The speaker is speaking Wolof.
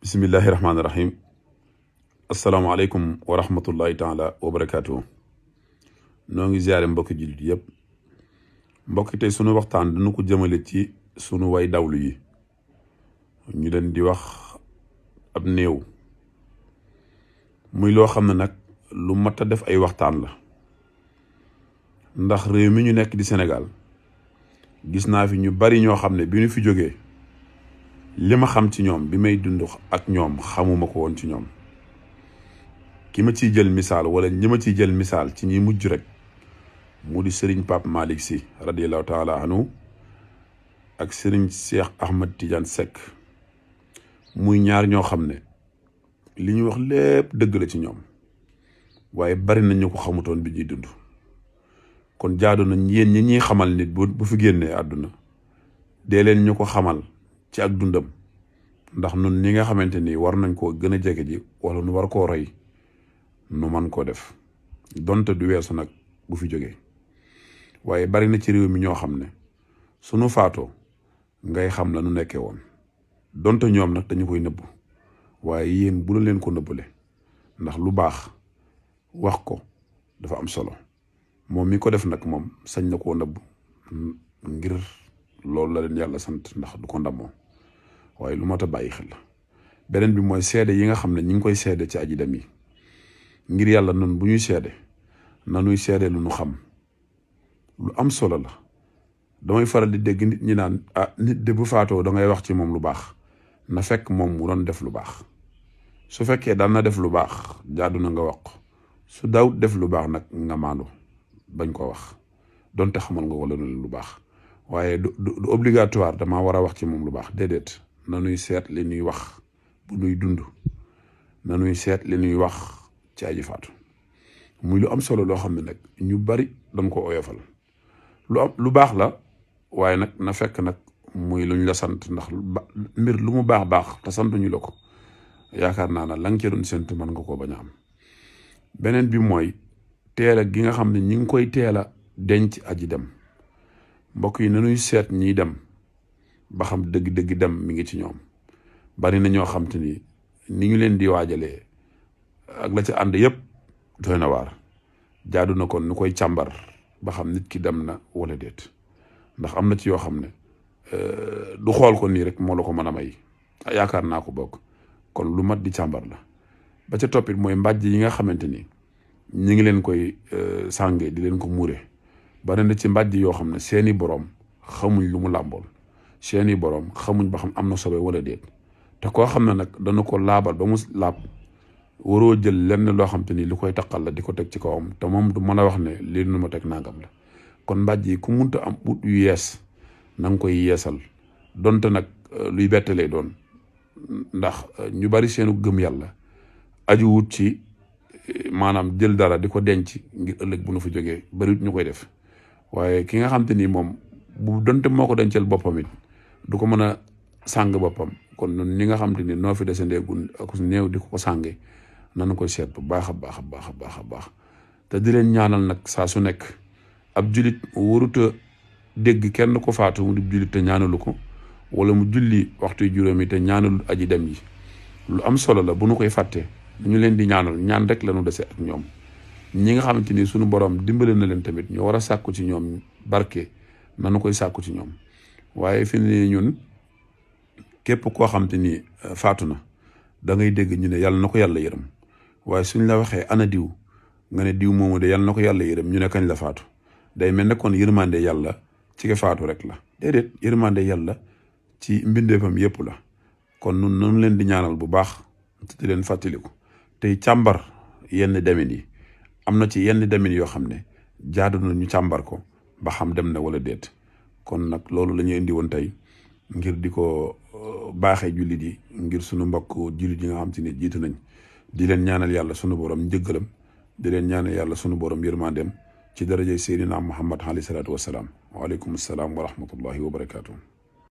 bismillahi rahmaani rahim asalaamaaleykum wa rahmatullahi taala wa barakaatu. noo ngi ziare mbokki jullit yëpp. mbokki tey sunu waxtaan dañu ko jëmale ci sunu way dawlu yi ñu leen di wax ab néew, muy loo xam ne nag lu mat a def ay waxtaan la. ndax réew mi ñu nekk di Sénégal gis naa fi ñu bari ñoo xam ne bi ñu fi jógee li ma xam ci ñoom bi may dund ak ñoom xamuma ko woon ci ñoom. ki ma ciy jël misaal wala ñi ma ciy jël misaal ci ñi mujj rek mu di Serigne Pape Malick Sy radiyallahu taala anhu ak Serigne Cheikh Ahmed Tidiane Seck, muy ñaar ñoo xam ne li ñu wax lépp dëgg la ci ñoom, waaye bari na ñu ko xamutoon bi ñuy dund. kon jaadu nañ yéen ñi ñuy xamal nit bu fi génnee àdduna dee leen ñu ko xamal ci ak dundam, ndax nun ñi nga xamante ni war nañ koo gën a jege ji wala nu war koo roy nu man koo def, donte du weesu nag bu fi jógee. waaye bari na ci réew mi ñoo xam ne sunu faatoo ngay xam la nu nekkee woon, donte ñoom nag dañu koy nëbbu, waaye yéen bu la leen ko nëbbale, ndax lu baax wax ko dafa am solo. moom mi ko def nag moom sañ na koo nëbbu ngir loolu la leen yàlla sant, ndax du ko ndamoo, waaye lu mat a bàyyi xel la. beneen bi mooy seede yi nga xam ne ñi ngi koy seede ci aji dem yi, ngir yàlla nun bu ñuy seede nanuy seede lu nu xam. lu am solo la. damay faral di dégg nit ñi naan nit de bu faatoo da ngay wax ci moom lu baax, na fekk moom mu doon def lu baax. su fekkee daan na def lu baax jaadu na nga wax ko, su daawut def lu baax nag nga maandu bañ ko wax, donte xamal nga wala lu baax. waaye du obligatoire dama war a wax ci moom lu baax, déedéet. nanuy seet li ñuy wax bu nuy dund, nanuy seet li ñuy wax ci aji faatu. muy lu am solo loo xam ne nag ñu bari dañ ko oyofal. lu baax la, waaye nag na fekk nag muy luñ la sant, ndax mbir lu mu baax te santuñu la ko yaakaar naa ne la nga ca doon séntu mën nga koo bañ a am. beneen bi mooy teela gi nga xam ne ñi ngi koy teela denc aji dem. mbokk yi nanuy seet ñiy dem ba xam dëgg-dëgg dem mi ngi ci ñoom. bari na ñoo xam te ni ñu leen di waajalee ak la ca ànd yëpp doy na waar. jaadu na kon nu koy càmbar ba xam nit ki dem na wala déet, ndax am na ci yoo xam ne du xool ko nii rek moo la ko mën a may. yaakaar naa ko bokk. kon lu mat di càmbar la. ba ca toppit mooy mbàjj yi nga xamante ni ñi ngi leen koy sànge di leen ko muure. bari na ci mbàjj yoo xam ne seeni boroom xamuñ lu mu làmbool, seeni boroom xamuñ ba xam am na sobe wala déet. te koo xam ne nag dana ko laabal ba mu laab, waroo jël lenn loo xam te ni lu koy taqal la di ko teg ci kawam, te moom du mën a wax ne lii nu ma teg nangam la. kon mbàjj yi ku munta am ut yu yees na nga koy yeesal, donte nag luy bette lay doon, ndax ñu bari seenu gëm yàlla aju wut ci maanaam jël dara di ko denc ngir ëllëg bu nu fa jógee, bariwut ñu koy def. waaye ki nga xam te ni moom bu donte moo ko dencal boppam it du ko mën a sàng boppam. kon ñun ñi nga xam te ni noo fi desendeegun ak néew di ko sànge nanu koy seet bu baax a baax a baax a baax a baax. te di leen ñaanal nag saa su nekk ab julit waruta dégg kenn ko faatu mu di julit te ñaanalu ko, wala mu julli waxtu juróomi te ñaanalul aji dem yi. lu am solo la bu nu koy fàtte. ñu leen di ñaanal ñaan rek la nu dese ak ñoom. ñi nga xamante ni sunu borom dimbale na leen tamit ñu war a sàkku ci ñoom barke nanu koy sàkku ci ñoom. waaye fi ne ñun képp koo xamante ni faatu na da ngay dégg ñu ne yàlla na ko yàlla yërëm, waaye suñ la waxee ana diw nga ne diw moomu de yàlla na ko yàlla yërëm ñu ne kañ la faatu. day mel ne kon yërmande yàlla ci ke faatu rek la. déedéet, yërmande yàlla ci mbindeefam yépp la. kon nun nanu leen di ñaanal bu baax te leen fàttaliku tey càmbar yenn demin yi. am na ci yenn demin yoo xam ne jaadu na ñu càmbar ko ba xam dem na wala déet. kon nag loolu la ñu indi woon tey ngir di ko baaxee jullit yi, ngir sunu mbokk jullit yi nga xam te ne jiitu nañ. di leen ñaanal yàlla sunu borom njëggalam, di leen ñaanal yàlla sunu borom yërmandeem ci darajay Seydina Muhammad alayhi salaatu wasalaam. waaleykum salaam wa rahmatullahi wa barakaatu.